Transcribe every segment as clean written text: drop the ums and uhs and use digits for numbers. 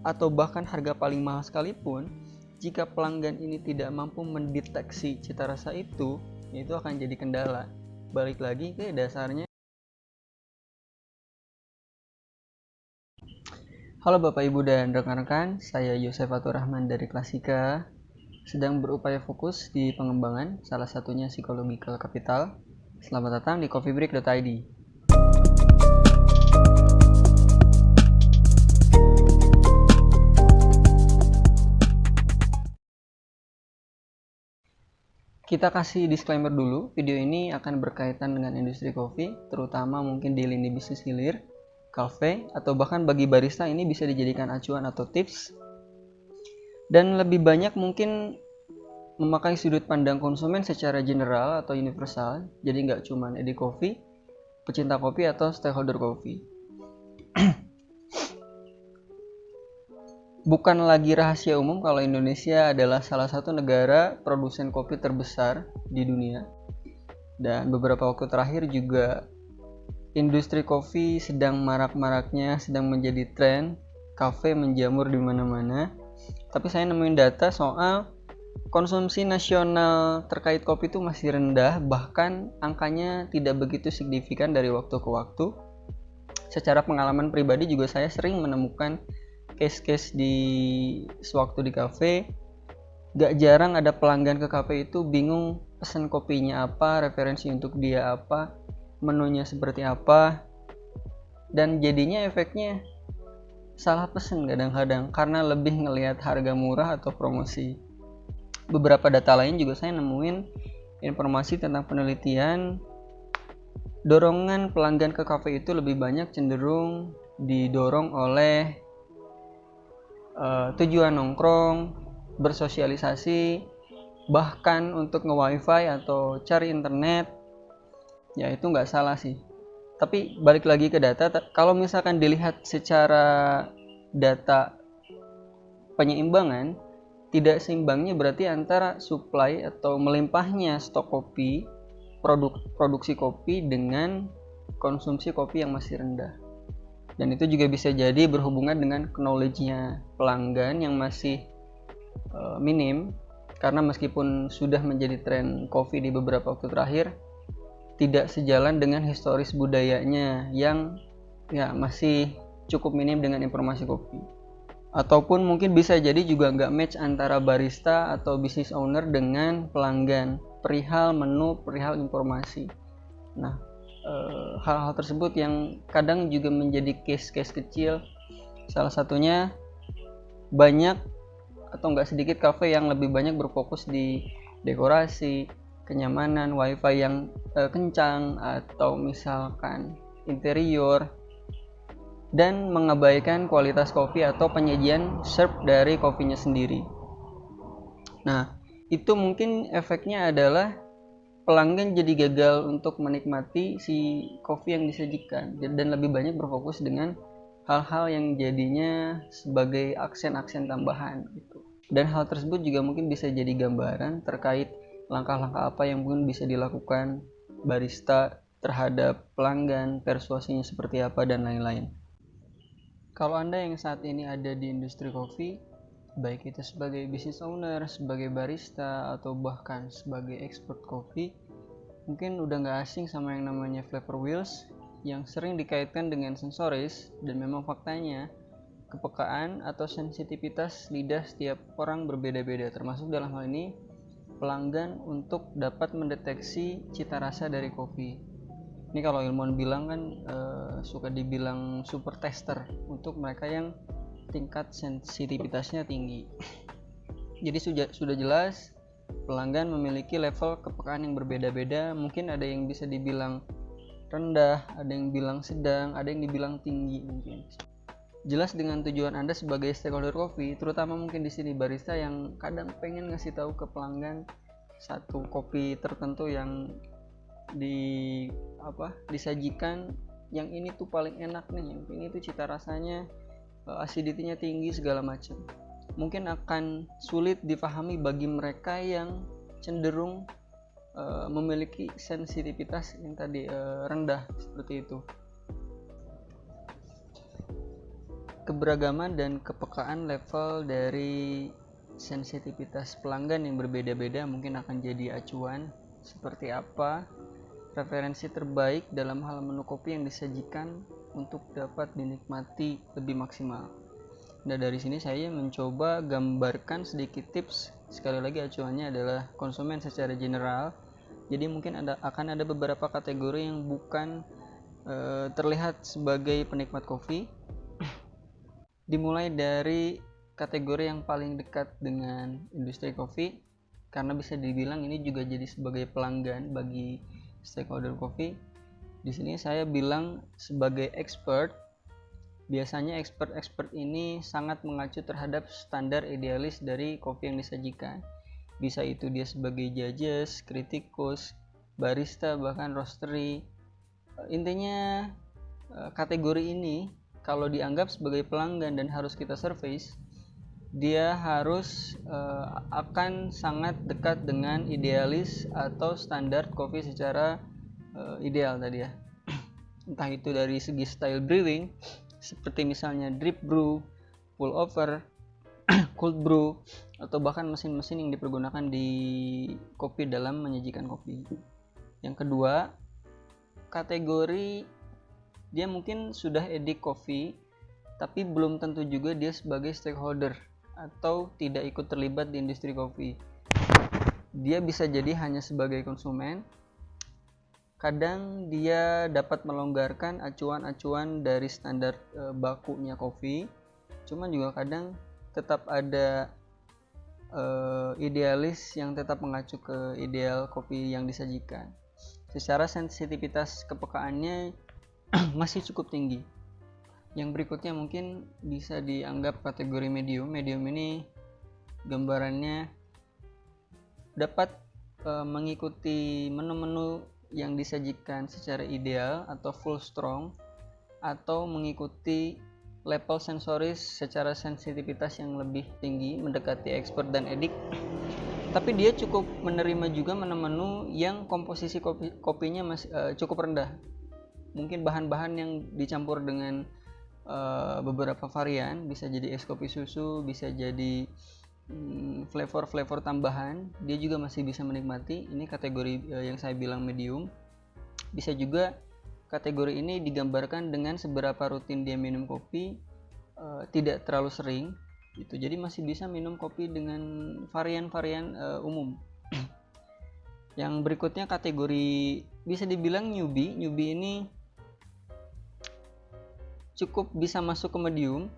atau bahkan harga paling mahal sekalipun, jika pelanggan ini tidak mampu mendeteksi cita rasa itu akan jadi kendala. Balik lagi ke dasarnya. Halo Bapak Ibu dan rekan-rekan, saya Yosef Fatur Rahman dari Klasika, sedang berupaya fokus di pengembangan, salah satunya Psychological Capital. Selamat datang di coffeebreak.id. Kita kasih disclaimer dulu, video ini akan berkaitan dengan industri kopi, terutama mungkin di lini bisnis hilir, kafe, atau bahkan bagi barista ini bisa dijadikan acuan atau tips. Dan lebih banyak mungkin memakai sudut pandang konsumen secara general atau universal, jadi nggak cuma edik kopi, pecinta kopi, atau stakeholder kopi. Bukan lagi rahasia umum kalau Indonesia adalah salah satu negara produsen kopi terbesar di dunia. Dan beberapa waktu terakhir juga industri kopi sedang marak-maraknya, sedang menjadi tren, kafe menjamur di mana-mana. Tapi saya nemuin data soal konsumsi nasional terkait kopi itu masih rendah, bahkan angkanya tidak begitu signifikan dari waktu ke waktu. Secara pengalaman pribadi juga saya sering menemukan case-case di sewaktu di kafe. Gak jarang ada pelanggan ke kafe itu bingung pesan kopinya apa, referensi untuk dia apa, menunya seperti apa, dan jadinya efeknya salah pesen kadang-kadang karena lebih ngelihat harga murah atau promosi. Beberapa data lain juga saya nemuin informasi tentang penelitian dorongan pelanggan ke kafe itu lebih banyak cenderung didorong oleh tujuan nongkrong, bersosialisasi, bahkan untuk nge-wifi atau cari internet. Ya itu nggak salah sih. Tapi balik lagi ke data, kalau misalkan dilihat secara data penyeimbangan, tidak seimbangnya berarti antara supply atau melimpahnya stok kopi, produksi kopi dengan konsumsi kopi yang masih rendah. Dan itu juga bisa jadi berhubungan dengan knowledge-nya pelanggan yang masih minim, karena meskipun sudah menjadi tren kopi di beberapa waktu terakhir, tidak sejalan dengan historis budayanya yang masih cukup minim dengan informasi kopi. Ataupun mungkin bisa jadi juga nggak match antara barista atau business owner dengan pelanggan perihal menu, perihal informasi. Nah, hal-hal tersebut yang kadang juga menjadi case-case kecil. Salah satunya banyak atau nggak sedikit kafe yang lebih banyak berfokus di dekorasi, kenyamanan, wifi yang kencang, atau misalkan interior, dan mengabaikan kualitas kopi atau penyajian serve dari kopinya sendiri. Nah, itu mungkin efeknya adalah pelanggan jadi gagal untuk menikmati si kopi yang disajikan dan lebih banyak berfokus dengan hal-hal yang jadinya sebagai aksen-aksen tambahan gitu. Dan hal tersebut juga mungkin bisa jadi gambaran terkait langkah-langkah apa yang mungkin bisa dilakukan barista terhadap pelanggan, persuasinya seperti apa, dan lain-lain. Kalau Anda yang saat ini ada di industri kopi, baik itu sebagai business owner, sebagai barista, atau bahkan sebagai expert kopi, mungkin udah gak asing sama yang namanya flavor wheels yang sering dikaitkan dengan sensoris, dan memang faktanya kepekaan atau sensitivitas lidah setiap orang berbeda-beda, termasuk dalam hal ini pelanggan untuk dapat mendeteksi cita rasa dari kopi. Ini kalau ilmuwan bilang kan suka dibilang super tester untuk mereka yang tingkat sensitivitasnya tinggi. Jadi sudah jelas pelanggan memiliki level kepekaan yang berbeda-beda. Mungkin ada yang bisa dibilang rendah, ada yang bilang sedang, ada yang dibilang tinggi mungkin. Jelas dengan tujuan Anda sebagai stakeholder kopi, terutama mungkin di sini barista yang kadang pengen ngasih tahu ke pelanggan satu kopi tertentu yang disajikan, yang ini tuh paling enak nih, yang ini tuh cita rasanya acidity-nya tinggi segala macam. Mungkin akan sulit dipahami bagi mereka yang cenderung memiliki sensitivitas yang tadi rendah seperti itu. keberagaman dan kepekaan level dari sensitivitas pelanggan yang berbeda-beda mungkin akan jadi acuan seperti apa referensi terbaik dalam hal menu kopi yang disajikan untuk dapat dinikmati lebih maksimal. Nah, dari sini saya mencoba gambarkan sedikit tips. Sekali lagi acuannya adalah konsumen secara general. Jadi mungkin akan ada beberapa kategori yang bukan terlihat sebagai penikmat kopi. Dimulai dari kategori yang paling dekat dengan industri kopi, karena bisa dibilang ini juga jadi sebagai pelanggan bagi stakeholder kopi. Di sini saya bilang sebagai expert. Biasanya expert ini sangat mengacu terhadap standar idealis dari kopi yang disajikan. Bisa itu dia sebagai judges, kritikus, barista, bahkan roastery. Intinya kategori ini kalau dianggap sebagai pelanggan dan harus kita service, dia harus akan sangat dekat dengan idealis atau standar kopi secara ideal tadi ya. Entah itu dari segi style brewing, seperti misalnya drip brew, pull over, cold brew, atau bahkan mesin-mesin yang dipergunakan di kopi dalam menyajikan kopi. Yang kedua, kategori dia mungkin sudah edik kopi, tapi belum tentu juga dia sebagai stakeholder atau tidak ikut terlibat di industri kopi. Dia bisa jadi hanya sebagai konsumen. Kadang dia dapat melonggarkan acuan-acuan dari standar bakunya kopi, cuman juga kadang tetap ada idealis yang tetap mengacu ke ideal kopi yang disajikan. Secara sensitivitas kepekaannya masih cukup tinggi. Yang berikutnya mungkin bisa dianggap kategori medium. Medium ini gambarannya dapat mengikuti menu-menu yang disajikan secara ideal atau full strong, atau mengikuti level sensoris secara sensitivitas yang lebih tinggi mendekati expert dan edik. Tapi dia cukup menerima juga menu-menu yang komposisi kopinya masih cukup rendah. Mungkin bahan-bahan yang dicampur dengan beberapa varian, bisa jadi es kopi susu, bisa jadi flavor tambahan, dia juga masih bisa menikmati. Ini kategori yang saya bilang medium. Bisa juga kategori ini digambarkan dengan seberapa rutin dia minum kopi, tidak terlalu sering gitu. Jadi masih bisa minum kopi dengan varian-varian umum. Yang berikutnya kategori bisa dibilang newbie. Newbie ini cukup bisa masuk ke medium,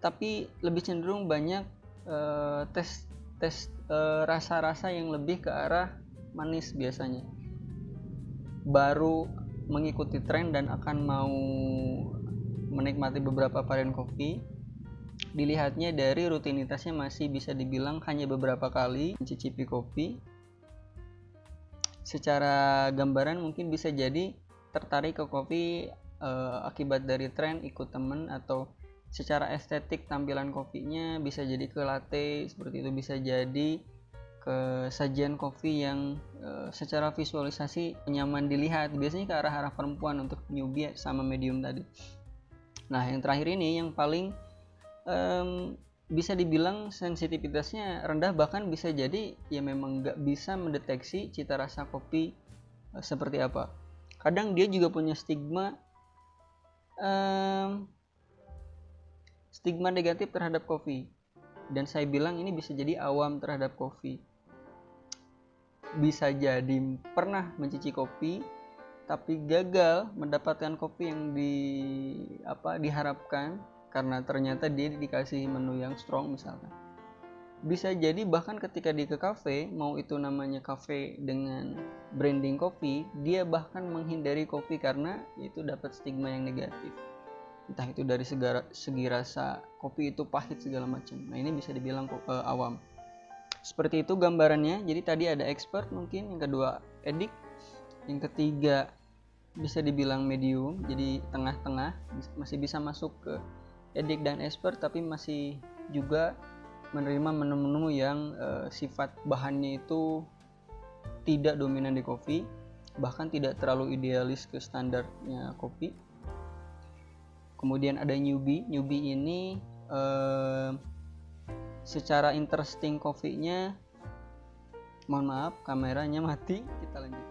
tapi lebih cenderung banyak tes rasa-rasa yang lebih ke arah manis biasanya. Baru mengikuti tren dan akan mau menikmati beberapa varian kopi. Dilihatnya dari rutinitasnya masih bisa dibilang hanya beberapa kali mencicipi kopi. Secara gambaran mungkin bisa jadi tertarik ke kopi akibat dari tren, ikut temen, atau secara estetik tampilan kopinya bisa jadi ke latte, seperti itu. Bisa jadi ke sajian kopi yang secara visualisasi nyaman dilihat, biasanya ke arah-arah perempuan untuk newbie sama medium tadi. Nah, yang terakhir ini yang paling bisa dibilang sensitivitasnya rendah, bahkan bisa jadi ya memang nggak bisa mendeteksi cita rasa kopi seperti apa. Kadang dia juga punya stigma negatif terhadap kopi, dan saya bilang ini bisa jadi awam terhadap kopi. Bisa jadi pernah mencicipi kopi tapi gagal mendapatkan kopi yang diharapkan karena ternyata dia dikasih menu yang strong misalkan. Bisa jadi bahkan ketika dia ke kafe, mau itu namanya kafe dengan branding kopi, dia bahkan menghindari kopi karena itu dapat stigma yang negatif. Entah itu dari segi rasa kopi itu pahit segala macam. Nah, ini bisa dibilang awam. Seperti itu gambarannya. Jadi tadi ada expert mungkin, yang kedua edik, yang ketiga bisa dibilang medium, jadi tengah-tengah, masih bisa masuk ke edik dan expert, tapi masih juga menerima menu-menu yang sifat bahannya itu tidak dominan di kopi, bahkan tidak terlalu idealis ke standarnya kopi. Kemudian ada newbie. Newbie ini secara interesting kopinya, mohon maaf kameranya mati, kita lanjut.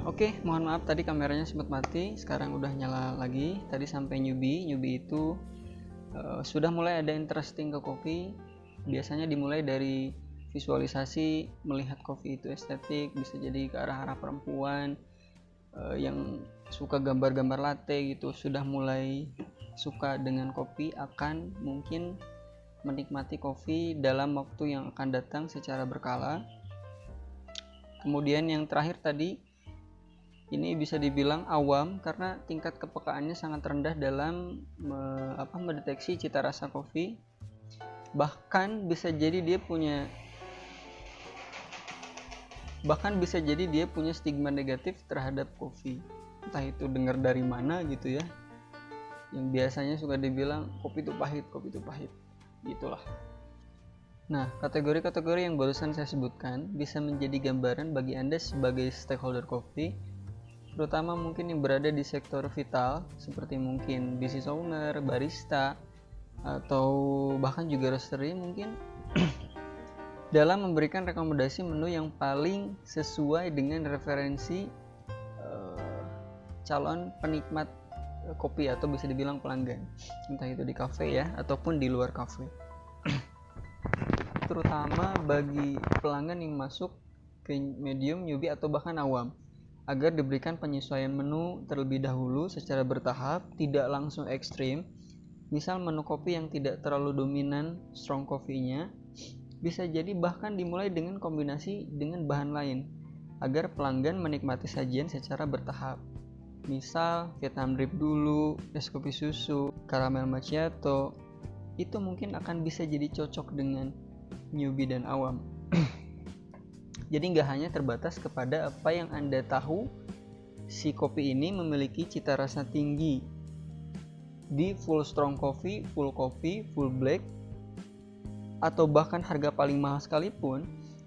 Oke, mohon maaf tadi kameranya sempat mati, sekarang udah nyala lagi. Tadi sampai newbie itu sudah mulai ada interesting ke kopi. Biasanya dimulai dari visualisasi, melihat kopi itu estetik, bisa jadi ke arah-arah perempuan yang suka gambar-gambar latte gitu, sudah mulai suka dengan kopi, akan mungkin menikmati kopi dalam waktu yang akan datang secara berkala. Kemudian yang terakhir tadi, ini bisa dibilang awam karena tingkat kepekaannya sangat rendah dalam mendeteksi cita rasa kopi. Bahkan bisa jadi dia punya stigma negatif terhadap kopi. Entah itu dengar dari mana gitu ya. Yang biasanya suka dibilang kopi itu pahit. Gitulah. Nah, kategori-kategori yang barusan saya sebutkan bisa menjadi gambaran bagi Anda sebagai stakeholder kopi, terutama mungkin yang berada di sektor vital seperti mungkin business owner, barista, atau bahkan juga roastery mungkin dalam memberikan rekomendasi menu yang paling sesuai dengan referensi calon penikmat kopi atau bisa dibilang pelanggan, entah itu di kafe ya ataupun di luar kafe. Terutama bagi pelanggan yang masuk ke medium, newbie, atau bahkan awam, agar diberikan penyesuaian menu terlebih dahulu secara bertahap, tidak langsung ekstrim. Misal menu kopi yang tidak terlalu dominan strong coffee-nya, bisa jadi bahkan dimulai dengan kombinasi dengan bahan lain, agar pelanggan menikmati sajian secara bertahap. Misal Vietnam drip dulu, es kopi susu, caramel macchiato, itu mungkin akan bisa jadi cocok dengan newbie dan awam. Jadi nggak hanya terbatas kepada apa yang Anda tahu, si kopi ini memiliki cita rasa tinggi di full strong coffee, full black, atau bahkan harga paling mahal sekalipun.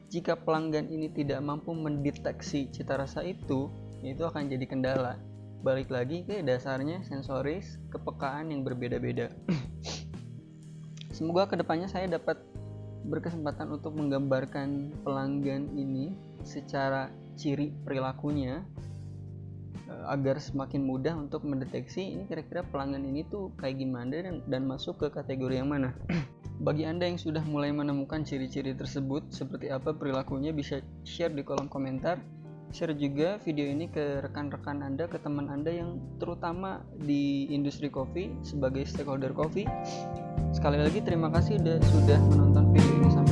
Jika pelanggan ini tidak mampu mendeteksi cita rasa itu akan jadi kendala. Balik lagi ke dasarnya sensoris, kepekaan yang berbeda-beda. Semoga kedepannya saya dapat berkesempatan untuk menggambarkan pelanggan ini secara ciri perilakunya agar semakin mudah untuk mendeteksi ini kira-kira pelanggan ini tuh kayak gimana dan masuk ke kategori yang mana. Bagi Anda yang sudah mulai menemukan ciri-ciri tersebut seperti apa perilakunya, bisa share di kolom komentar. Share juga video ini ke rekan-rekan Anda, ke teman Anda yang terutama di industri kopi sebagai stakeholder kopi. Sekali lagi terima kasih sudah menonton video ini sampai